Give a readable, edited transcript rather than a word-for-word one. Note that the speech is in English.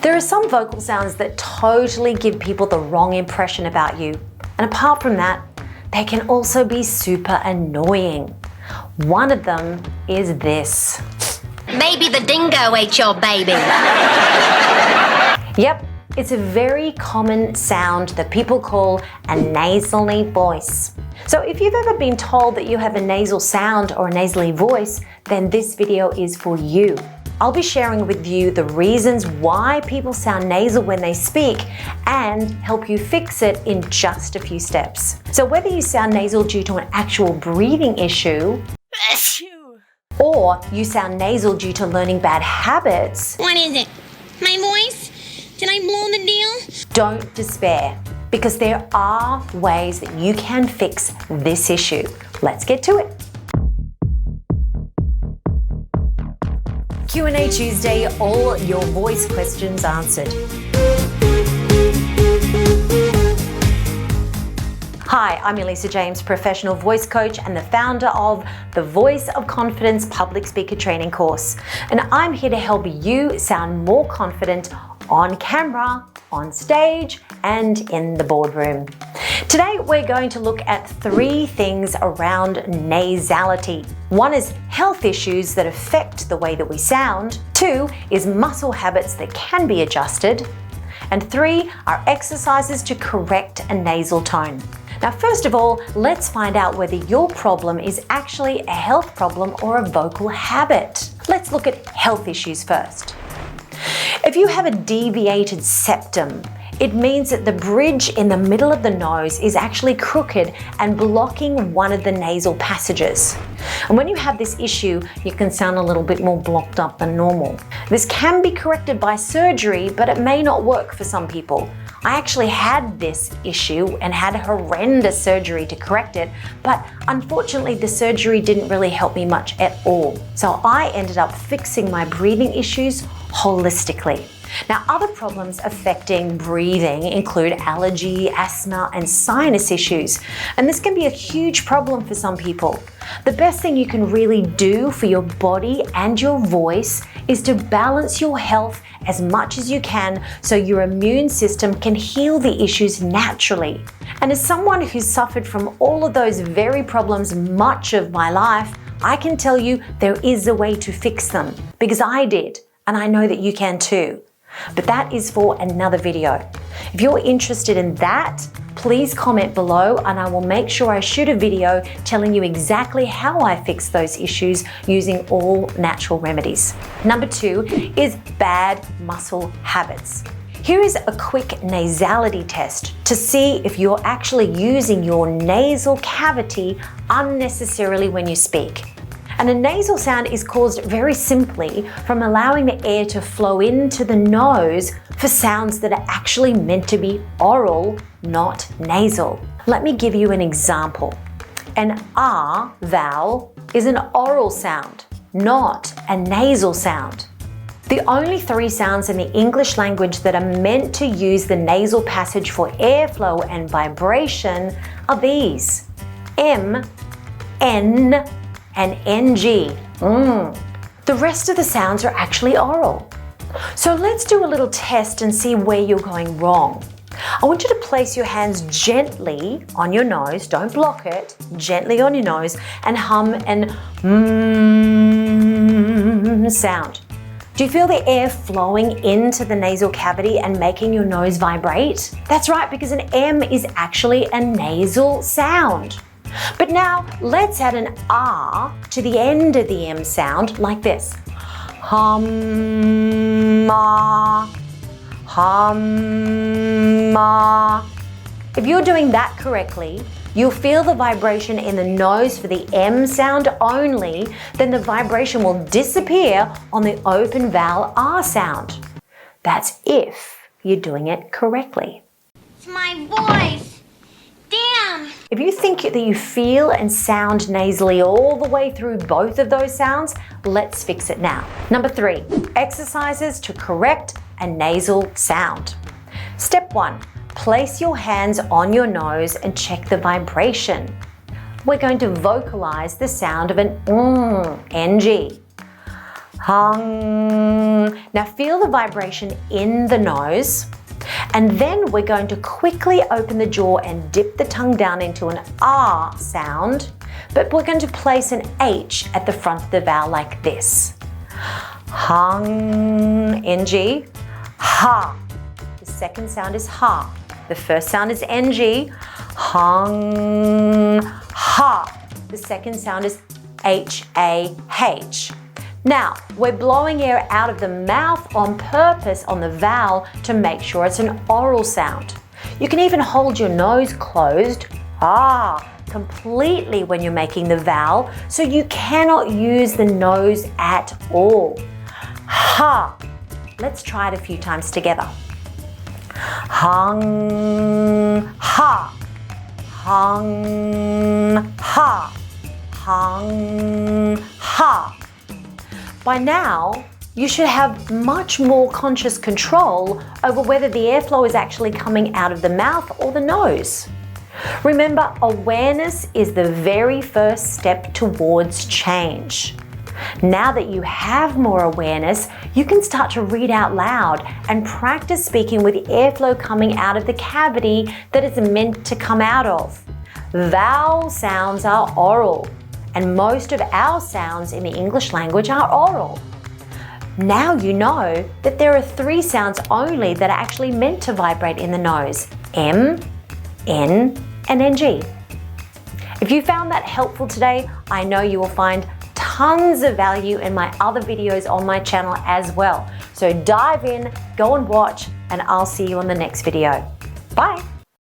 There are some vocal sounds that totally give people the wrong impression about you. And apart from that, they can also be super annoying. One of them is this. Maybe the dingo ate your baby. Yep, it's a very common sound that people call a nasally voice. So if you've ever been told that you have a nasal sound or a nasally voice, then this video is for you. I'll be sharing with you the reasons why people sound nasal when they speak and help you fix it in just a few steps. So whether you sound nasal due to an actual breathing issue, or you sound nasal due to learning bad habits, What is it? My voice? Did I blow the deal? don't despair, because there are ways that you can fix this issue. Let's get to it. Q&A Tuesday, all your voice questions answered. Hi, I'm Elisa James, professional voice coach and the founder of the Voice of Confidence public speaker training course. And I'm here to help you sound more confident on camera, on stage, and in the boardroom. Today, we're going to look at 3 things around nasality. 1 is health issues that affect the way that we sound. 2 is muscle habits that can be adjusted. And 3 are exercises to correct a nasal tone. Now, first of all, let's find out whether your problem is actually a health problem or a vocal habit. Let's look at health issues first. If you have a deviated septum, it means that the bridge in the middle of the nose is actually crooked and blocking one of the nasal passages. And when you have this issue, you can sound a little bit more blocked up than normal. This can be corrected by surgery, but it may not work for some people. I actually had this issue and had horrendous surgery to correct it, but unfortunately the surgery didn't really help me much at all. So I ended up fixing my breathing issues holistically. Now, other problems affecting breathing include allergy, asthma, and sinus issues. And this can be a huge problem for some people. The best thing you can really do for your body and your voice is to balance your health as much as you can so your immune system can heal the issues naturally. And as someone who's suffered from all of those very problems much of my life, I can tell you there is a way to fix them, because I did, and I know that you can too. But that is for another video. If you're interested in that, please comment below and I will make sure I shoot a video telling you exactly how I fix those issues using all natural remedies. Number 2 is bad muscle habits. Here is a quick nasality test to see if you're actually using your nasal cavity unnecessarily when you speak. And a nasal sound is caused very simply from allowing the air to flow into the nose for sounds that are actually meant to be oral, not nasal. Let me give you an example. An R vowel is an oral sound, not a nasal sound. The only 3 sounds in the English language that are meant to use the nasal passage for airflow and vibration are these: M, N, and NG. The rest of the sounds are actually oral. So let's do a little test and see where you're going wrong. I want you to place your hands gently on your nose, don't block it, gently on your nose, and hum an sound. Do you feel the air flowing into the nasal cavity and making your nose vibrate? That's right, because an M is actually a nasal sound. But now let's add an R to the end of the M sound like this. Hum, ma, hum, ma. If you're doing that correctly, you'll feel the vibration in the nose for the M sound only, then the vibration will disappear on the open vowel R sound. That's if you're doing it correctly. It's my voice. Damn! If you think that you feel and sound nasally all the way through both of those sounds, let's fix it now. Number 3, exercises to correct a nasal sound. Step 1, place your hands on your nose and check the vibration. We're going to vocalize the sound of an NG. hung. Now feel the vibration in the nose, and then we're going to quickly open the jaw and dip the tongue down into an R sound, but we're going to place an H at the front of the vowel like this. Hung, NG, ha. The second sound is ha. The first sound is NG, hung, ha. The second sound is H-A-H. Now, we're blowing air out of the mouth on purpose on the vowel to make sure it's an oral sound. You can even hold your nose closed, completely when you're making the vowel, so you cannot use the nose at all. Ha. Let's try it a few times together. Hung, ha. Hung, ha. Hung, ha. By now, you should have much more conscious control over whether the airflow is actually coming out of the mouth or the nose. Remember, awareness is the very first step towards change. Now that you have more awareness, you can start to read out loud and practice speaking with airflow coming out of the cavity that it's meant to come out of. Vowel sounds are oral, and most of our sounds in the English language are oral. Now you know that there are 3 sounds only that are actually meant to vibrate in the nose: M, N, and NG. If you found that helpful today, I know you will find tons of value in my other videos on my channel as well. So dive in, go and watch, and I'll see you on the next video. Bye.